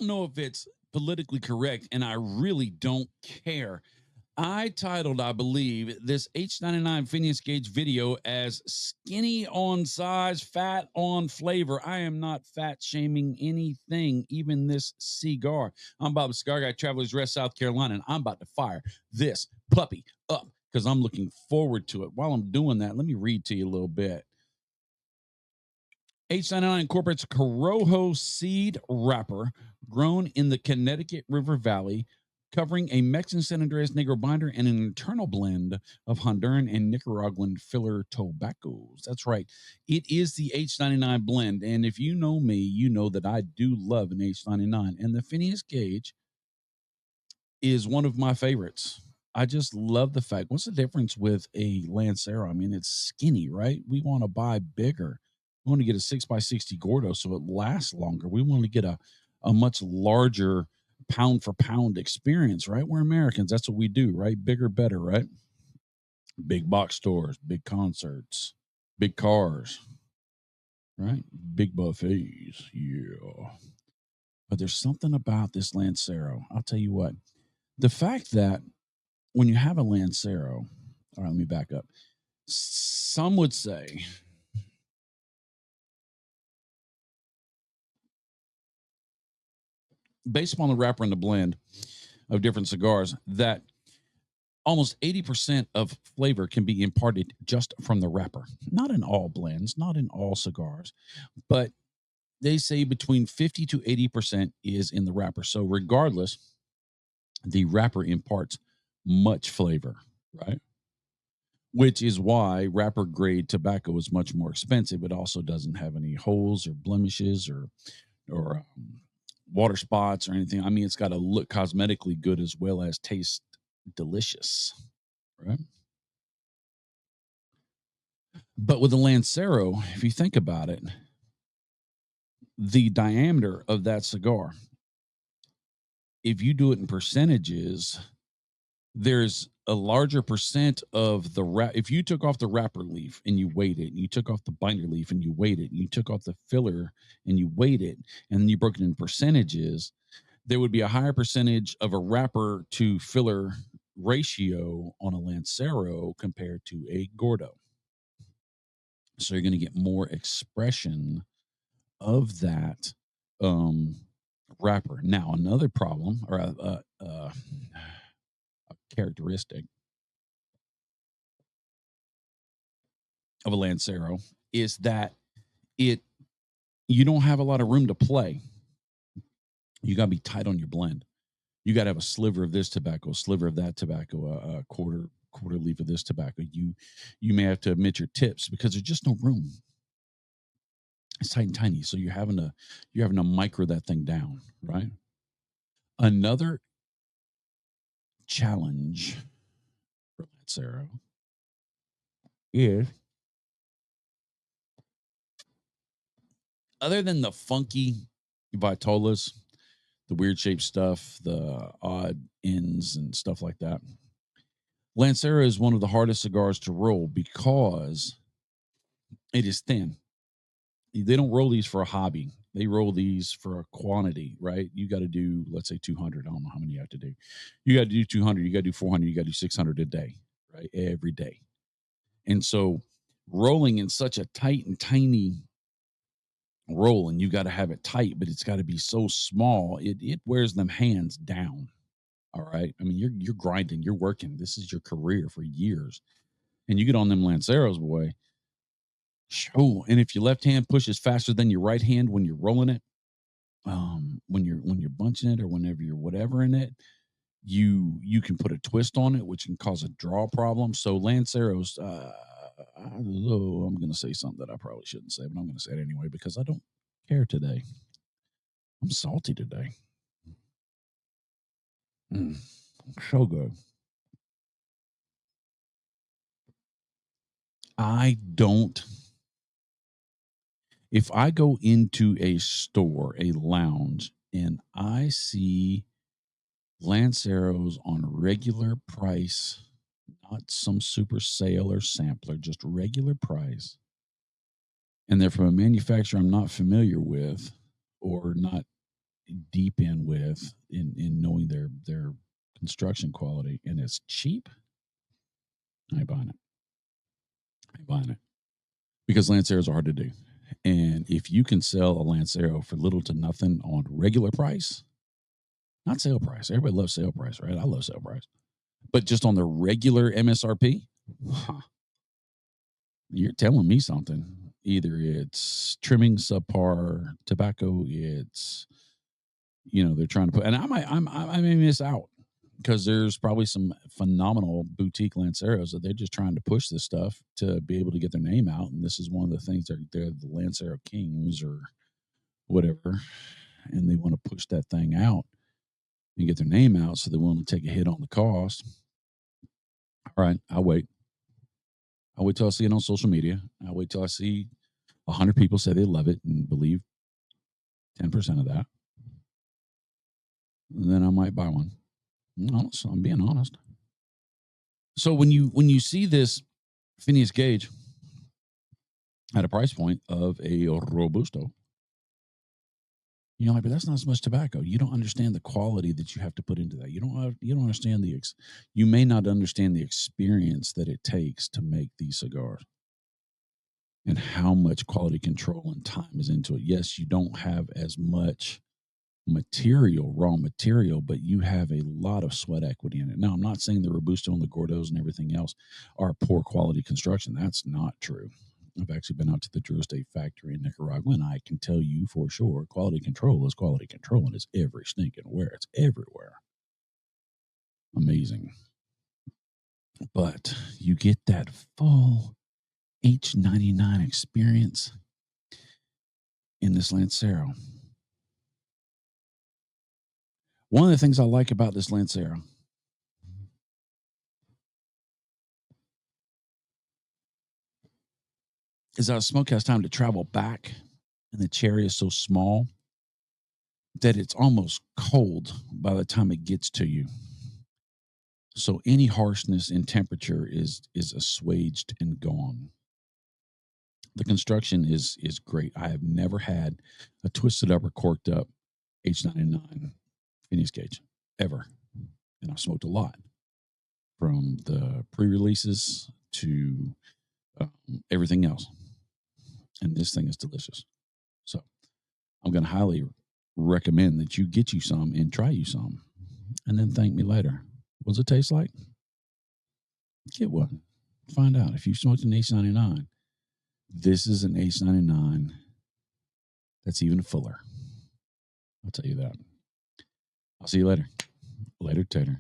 don't know if it's politically correct, and I really don't care. I titled, I believe, this H99 Phineas Gage video as skinny on size, fat on flavor. I am not fat shaming anything, even this cigar. I'm Bob the Cigar Guy, Travelers Rest, South Carolina, and I'm about to fire this puppy up because I'm looking forward to it. While I'm doing that, let me read to you a little bit. H99 incorporates Corojo seed wrapper grown in the Connecticut River Valley, covering a Mexican San Andreas Negro binder and an internal blend of Honduran and Nicaraguan filler tobaccos. That's right. It is the H99 blend. And if you know me, you know that I do love an H99. And the Phineas Gage is one of my favorites. I just love the fact. What's the difference with a Lancero? I mean, it's skinny, right? We want to buy bigger. We want to get a 6x60 Gordo so it lasts longer. We want to get a much larger pound for pound experience, right? We're Americans. That's what we do, right? Bigger, better, right? Big box stores, big concerts, big cars, right? Big buffets. Yeah. But there's something about this Lancero. I'll tell you what. The fact that when you have a Lancero, all right, let me back up. Some would say based upon the wrapper and the blend of different cigars, that almost 80% of flavor can be imparted just from the wrapper. Not in all blends, not in all cigars, but they say between 50 to 80% is in the wrapper. So regardless, the wrapper imparts much flavor, right? Which is why wrapper grade tobacco is much more expensive. It also doesn't have any holes or blemishes or water spots or anything. I mean, it's got to look cosmetically good as well as taste delicious, right? But with the Lancero, if you think about it, the diameter of that cigar, if you do it in percentages, there's a larger percent of the wrap. If you took off the wrapper leaf and you weighed it, and you took off the binder leaf and you weighed it, and you took off the filler and you weighed it, and then you broke it in percentages, there would be a higher percentage of a wrapper to filler ratio on a Lancero compared to a Gordo. So you're going to get more expression of that wrapper. Now, another problem or a characteristic of a Lancero is that you don't have a lot of room to play. You got to be tight on your blend. You got to have a sliver of this tobacco, a sliver of that tobacco, a quarter leaf of this tobacco. You may have to omit your tips because there's just no room. It's tight and tiny, so you're having to micro that thing down, right? Another challenge for Lancero is, other than the funky Vitolas, the weird shaped stuff, the odd ends and stuff like that, Lancero is one of the hardest cigars to roll because it is thin. They don't roll these for a hobby. They roll these for a quantity, right? You got to do, let's say 200. I don't know how many you have to do. You got to do 200. You got to do 400. You got to do 600 a day, right? Every day. And so rolling in such a tight and tiny roll, and you got to have it tight, but it's got to be so small. It wears them hands down. All right. I mean, you're grinding, you're working. This is your career for years. And you get on them Lanceros, boy. Oh, and if your left hand pushes faster than your right hand when you're rolling it, when you're bunching it or whenever you're whatever in it, you can put a twist on it, which can cause a draw problem. So Lanceros, I'm going to say something that I probably shouldn't say, but I'm going to say it anyway because I don't care today. I'm salty today. So good. If I go into a store, a lounge, and I see Lanceros on regular price, not some super sale or sampler, just regular price, and they're from a manufacturer I'm not familiar with or not deep in with in knowing their construction quality, and it's cheap, I ain't buying it. I ain't buying it because Lanceros are hard to do. And if you can sell a Lancero for little to nothing on regular price, not sale price. Everybody loves sale price, right? I love sale price. But just on the regular MSRP, you're telling me something. Either it's trimming subpar tobacco, it's they're trying to put, and I may miss out because there's probably some phenomenal boutique Lanceros that they're just trying to push this stuff to be able to get their name out. And this is one of the things they're the Lancero Kings or whatever, and they want to push that thing out and get their name out, so they want to take a hit on the cost. All right, I'll wait. I'll wait till I see it on social media. I'll wait till I see 100 people say they love it and believe 10% of that. And then I might buy one. I'm being honest. So when you see this Phineas Gage at a price point of a Robusto, but that's not as much tobacco. You don't understand the quality that you have to put into that. You don't understand you may not understand the experience that it takes to make these cigars and how much quality control and time is into it. Yes, you don't have as much raw material, but you have a lot of sweat equity in it. Now, I'm not saying the Robusto and the Gordos and everything else are poor quality construction. That's not true. I've actually been out to the Drew Estate factory in Nicaragua, and I can tell you for sure, quality control is quality control, and it's every stinking where. It's everywhere. Amazing. But you get that full H99 experience in this Lancero. One of the things I like about this Lancero is that a smoke has time to travel back, and the cherry is so small that it's almost cold by the time it gets to you. So any harshness in temperature is assuaged and gone. The construction is great. I have never had a twisted up or corked up H99 Phineas Gage ever, and I've smoked a lot, from the pre-releases to everything else. And this thing is delicious. So I'm going to highly recommend that you get you some and try you some, and then thank me later. What does it taste like? Get one. Find out. If you smoked an H99, this is an H99 that's even fuller. I'll tell you that. I'll see you later. Later, Tater.